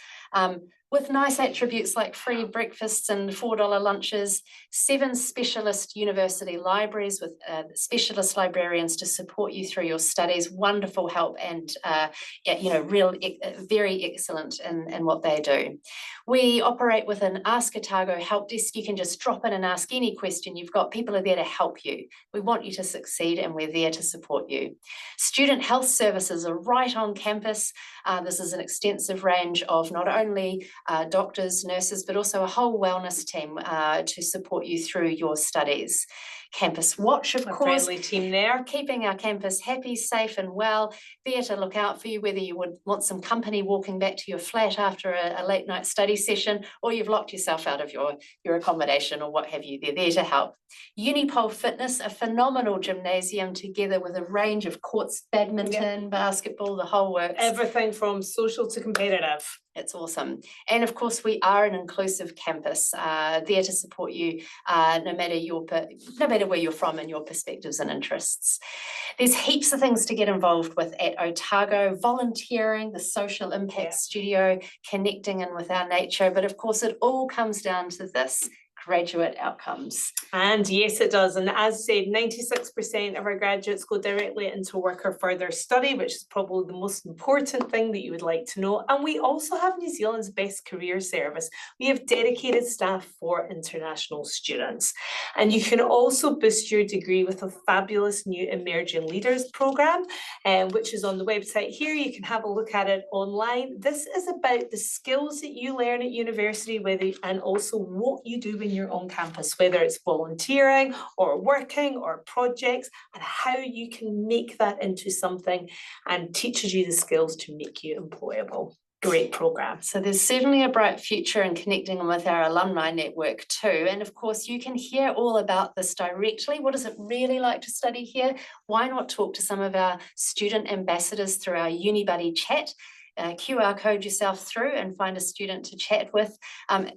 with nice attributes like free breakfasts and $4 lunches, 7 specialist university libraries with specialist librarians to support you through your studies, wonderful help and very excellent in what they do. We operate with an Ask Otago help desk. You can just drop in and ask any question you've got. People are there to help you. We want you to succeed and we're there to support you. Student health services are right on campus. This is an extensive range of not only doctors, nurses, but also a whole wellness team to support you through your studies. Campus Watch, of course, friendly team there, keeping our campus happy, safe and well, there to look out for you, whether you would want some company walking back to your flat after a late night study session, or you've locked yourself out of your accommodation or what have you. They're there to help. Unipole Fitness, a phenomenal gymnasium together with a range of courts, badminton, basketball, the whole works. Everything from social to competitive. It's awesome. And of course, we are an inclusive campus there to support you no matter where you're from and your perspectives and interests. There's heaps of things to get involved with at Otago, volunteering, the social impact studio, connecting in with our nature. But of course, it all comes down to this: graduate outcomes. And yes, it does. And as said, 96% of our graduates go directly into work or further study, which is probably the most important thing that you would like to know. And we also have New Zealand's best career service. We have dedicated staff for international students. And you can also boost your degree with a fabulous new Emerging Leaders programme, which is on the website here. You can have a look at it online. This is about the skills that you learn at university, and also what you do when you're on campus, whether it's volunteering or working or projects, and how you can make that into something, and teaches you the skills to make you employable. Great programme. So there's certainly a bright future in connecting with our alumni network too. And of course, you can hear all about this directly. What is it really like to study here? Why not talk to some of our student ambassadors through our UniBuddy chat? QR code yourself through and find a student to chat with.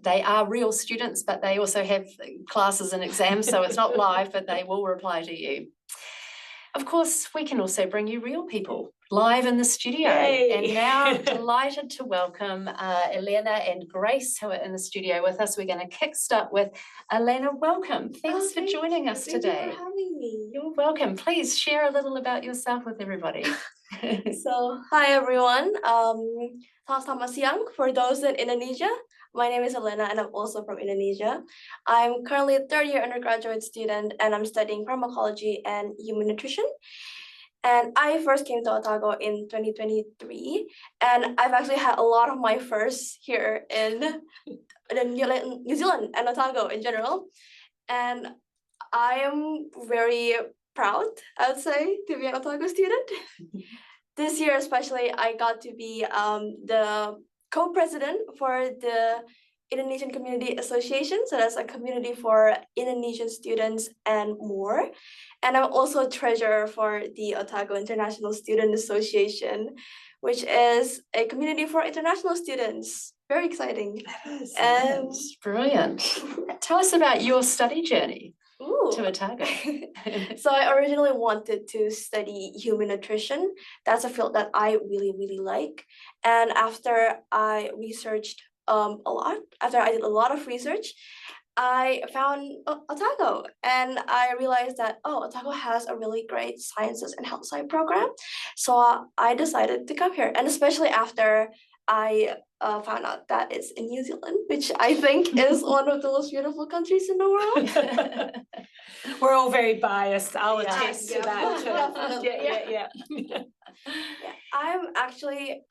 They are real students, but they also have classes and exams, so it's not live, but they will reply to you. Of course, we can also bring you real people live in the studio. Yay. And now delighted to welcome Elena and Grace, who are in the studio with us. We're going to kickstart with Elena. Welcome. Thanks for joining us today. Thank you for having me. You're welcome. Please share a little about yourself with everybody. So, hi everyone. Selamat siang for those in Indonesia. My name is Elena and I'm also from Indonesia. I'm currently a third year undergraduate student and I'm studying pharmacology and human nutrition. And I first came to Otago in 2023, and I've actually had a lot of my firsts here in New Zealand and Otago in general. And I am very proud, I would say, to be an Otago student. This year especially, I got to be the co-president for the Indonesian Community Association. So that's a community for Indonesian students and more. And I'm also treasurer for the Otago International Student Association, which is a community for international students. Very exciting. That's brilliant. Tell us about your study journey to Otago. So I originally wanted to study human nutrition. That's a field that I really, really like. And after I researched after I did a lot of research, I found Otago, and I realized that, Otago has a really great sciences and health science program. So I decided to come here, and especially after I found out that it's in New Zealand, which I think is one of the most beautiful countries in the world. We're all very biased. I'll attest to yeah, that. Yeah. Yeah, I'm actually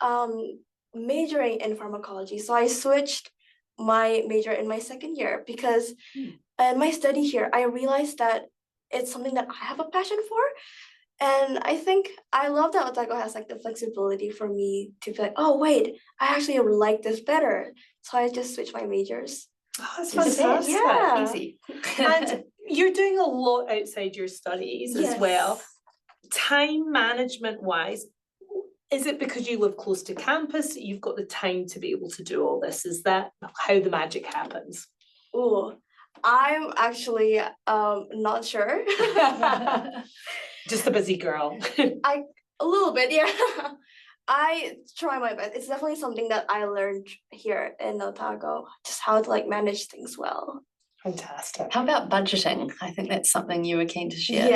majoring in pharmacology. So I switched my major in my second year because in my study here, I realized that it's something that I have a passion for. And I think I love that Otago has like the flexibility for me to be like, oh, wait, I actually like this better. So I just switched my majors. Oh, that's fantastic. Yeah. Easy. And you're doing a lot outside your studies as well. Time management wise, is it because you live close to campus that you've got the time to be able to do all this? Is that how the magic happens? Oh, I'm actually not sure. Just a busy girl. A little bit, yeah. I try my best. It's definitely something that I learned here in Otago, just how to like manage things well. Fantastic. How about budgeting? I think that's something you were keen to share.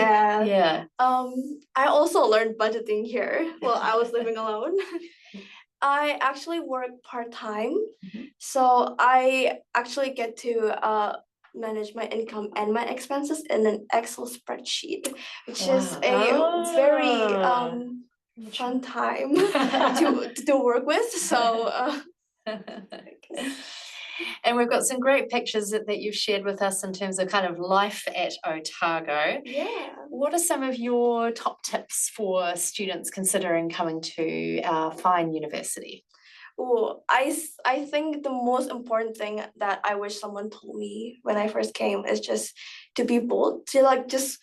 Yeah. I also learned budgeting here while I was living alone. I actually work part-time, so I actually get to manage my income and my expenses in an Excel spreadsheet, which is a very fun time to work with. So and we've got some great pictures that you've shared with us in terms of kind of life at Otago. Yeah. What are some of your top tips for students considering coming to our fine university? Oh, I think the most important thing that I wish someone told me when I first came is just to be bold, to like just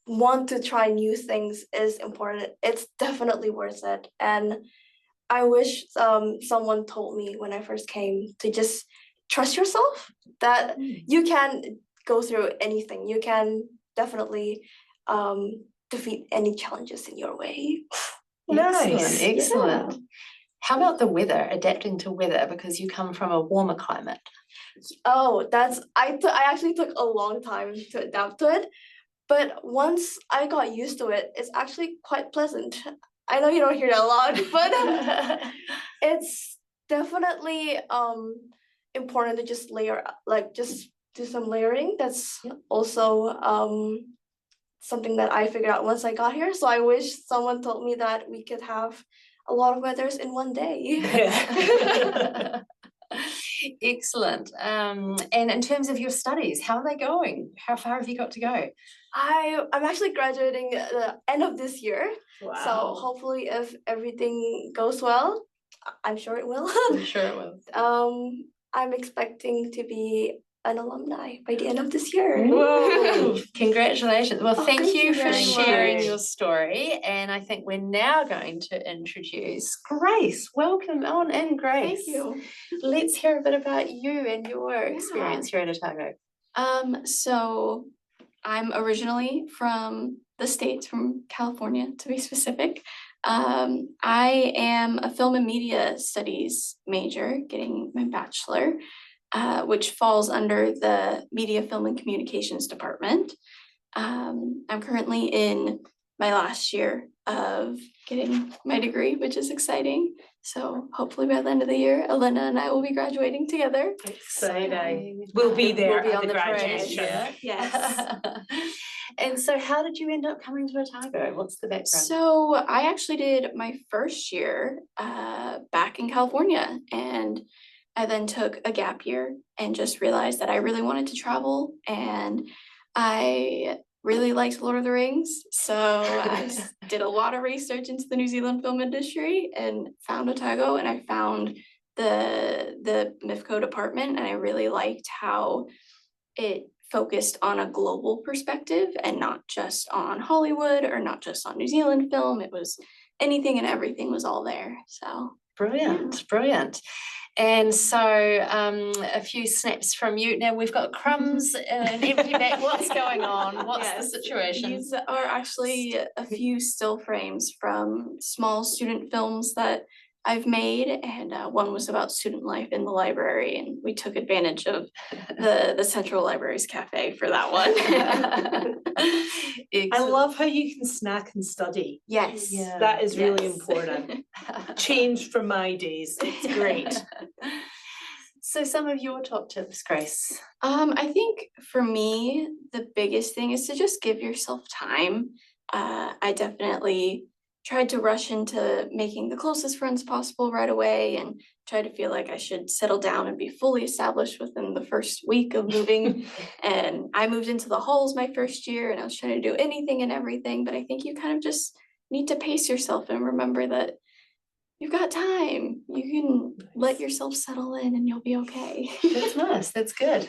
want to try new things is important. It's definitely worth it. And I wish someone told me when I first came to just trust yourself, that you can go through anything. You can definitely defeat any challenges in your way. Nice. Excellent. Yeah. How about the weather, adapting to weather, because you come from a warmer climate? Oh, I actually took a long time to adapt to it, but once I got used to it, it's actually quite pleasant. I know you don't hear that a lot, but it's definitely important to just just do some layering. That's also something that I figured out once I got here. So I wish someone told me that we could have a lot of weathers in one day. Excellent. And in terms of your studies, how are they going? How far have you got to go? I'm actually graduating the end of this year. Wow. So hopefully if everything goes well, I'm sure it will. I'm sure it will. I'm expecting to be an alumni by the end of this year. Whoa, congratulations. Well, Oh, thank thank you you for very sharing much. your story. And I think we're now going to introduce Grace. Welcome on in, Grace. Thank you. Let's hear a bit about you and your experience here at Otago. So I'm originally from the States, from California to be specific. I am a film and media studies major, getting my bachelor, which falls under the media, film and communications department. I'm currently in my last year of getting my degree, which is exciting. So hopefully by the end of the year, Elena and I will be graduating together. Exciting. We'll be there We'll be at on the parade, graduation. yeah. Yes. And so how did you end up coming to Otago? What's the background? So I actually did my first year back in California, and I then took a gap year and just realized that I really wanted to travel, and I really liked Lord of the Rings. So I did a lot of research into the New Zealand film industry and found Otago, and I found the MIFCO department, and I really liked how it focused on a global perspective and not just on Hollywood or not just on New Zealand film. It was anything and everything was all there. So Brilliant, brilliant. And so a few snaps from you. Now we've got crumbs and empty back. What's going on? What's yes, the situation? these are actually a few still frames from small student films that I've made, and one was about student life in the library, and we took advantage of the Central Libraries Cafe for that one. I love how you can snack and study. Yes. Yeah. That is really Yes. important. Changed from my days. It's great. So some of your top tips, Grace. I think for me, the biggest thing is to just give yourself time. I definitely tried to rush into making the closest friends possible right away and try to feel like I should settle down and be fully established within the first week of moving. And I moved into the halls my first year, and I was trying to do anything and everything, but I think you kind of just need to pace yourself and remember that you've got time. You can let yourself settle in and you'll be okay. That's nice. That's good.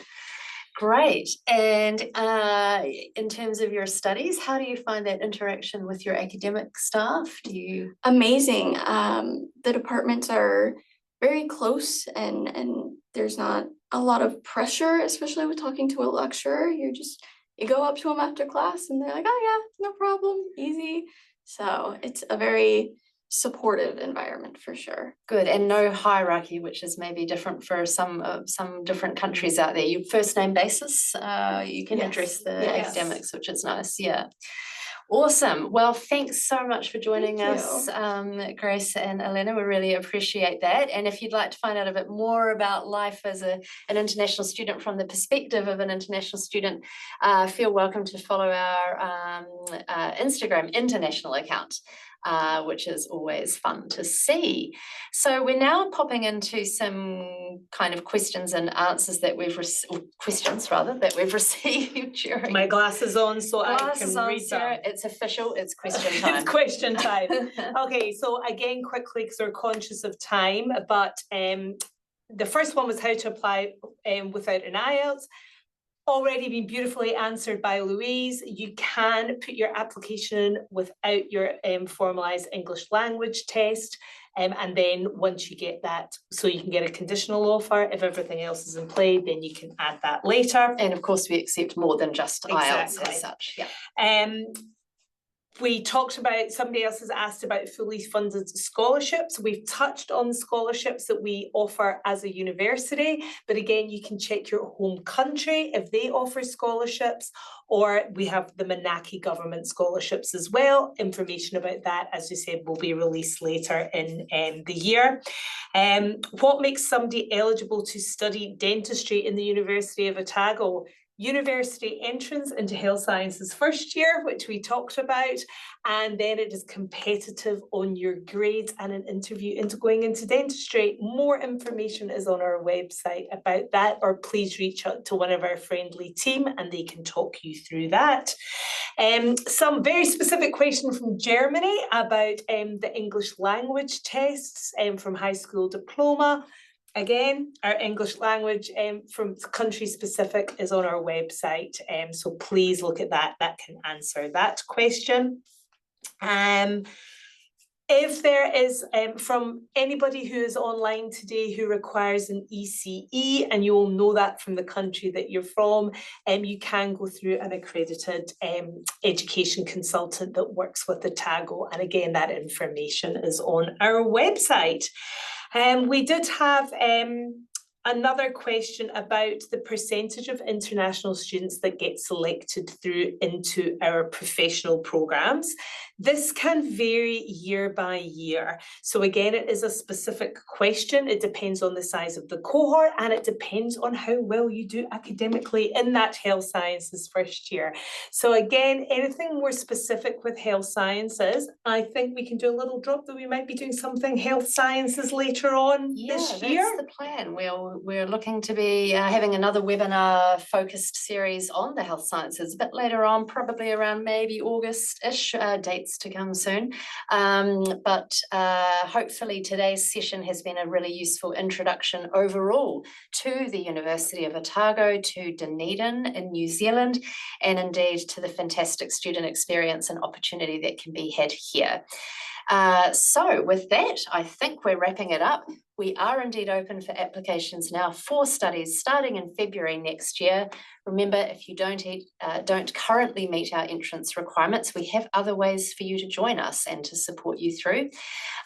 Great. And in terms of your studies, how do you find that interaction with your academic staff? Do you? Amazing. The departments are very close, and there's not a lot of pressure, especially with talking to a lecturer. You go up to them after class and they're like, oh yeah, no problem, easy. So it's a very supportive environment for sure. Good, and no hierarchy, which is maybe different for some different countries out there. You first name basis, you can Yes, address the yes. academics, which is nice. Yeah. Awesome. Well, thanks so much for joining Thank us, Grace and Elena. We really appreciate that. And if you'd like to find out a bit more about life as an international student from the perspective of an international student, feel welcome to follow our Instagram international account. Which is always fun to see. So we're now popping into some kind of questions and answers that we've received during. My glasses on so Glasses I can on, read Sarah. them. It's official. It's question time. It's question time. Okay, so again, quickly, because we're conscious of time, but the first one was how to apply without an IELTS. Already been beautifully answered by Louise. You can put your application without your formalised English language test. And then once you get that, so you can get a conditional offer, if everything else is in play, then you can add that later. And of course, we accept more than just IELTS Exactly. as such. Yeah. We talked about, somebody else has asked about fully funded scholarships. We've touched on the scholarships that we offer as a university, but again, you can check your home country if they offer scholarships, or we have the Manaki government scholarships as well. Information about that, as we said, will be released later in the year. What makes somebody eligible to study dentistry in the University of Otago? University entrance into health sciences first year, which we talked about, and then it is competitive on your grades and an interview into going into dentistry. More information is on our website about that, or please reach out to one of our friendly team and they can talk you through that. Some very specific question from Germany about the English language tests from high school diploma. Again, our English language from country specific is on our website, so please look at that. That can answer that question. If there is from anybody who is online today who requires an ECE, and you will know that from the country that you're from, you can go through an accredited education consultant that works with Otago, and again, that information is on our website. We did have another question about the percentage of international students that get selected through into our professional programs. This can vary year by year. So again, it is a specific question. It depends on the size of the cohort, and it depends on how well you do academically in that health sciences first year. So again, anything more specific with health sciences, I think we can do a little drop that we might be doing something health sciences later on this year. That's the plan. We're looking to be having another webinar focused series on the health sciences a bit later on, probably around maybe August-ish, dates to come soon. But hopefully today's session has been a really useful introduction overall to the University of Otago, to Dunedin in New Zealand, and indeed to the fantastic student experience and opportunity that can be had here. So with that, I think we're wrapping it up. We are indeed open for applications now for studies starting in February next year. Remember, if you don't currently meet our entrance requirements, we have other ways for you to join us and to support you through.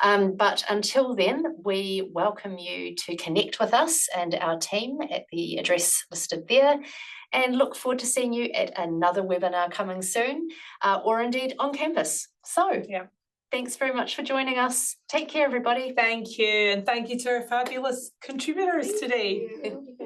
But until then, we welcome you to connect with us and our team at the address listed there, and look forward to seeing you at another webinar coming soon, or indeed on campus. So, yeah. Thanks very much for joining us. Take care, everybody. Thank you. And thank you to our fabulous contributors today. Thank you.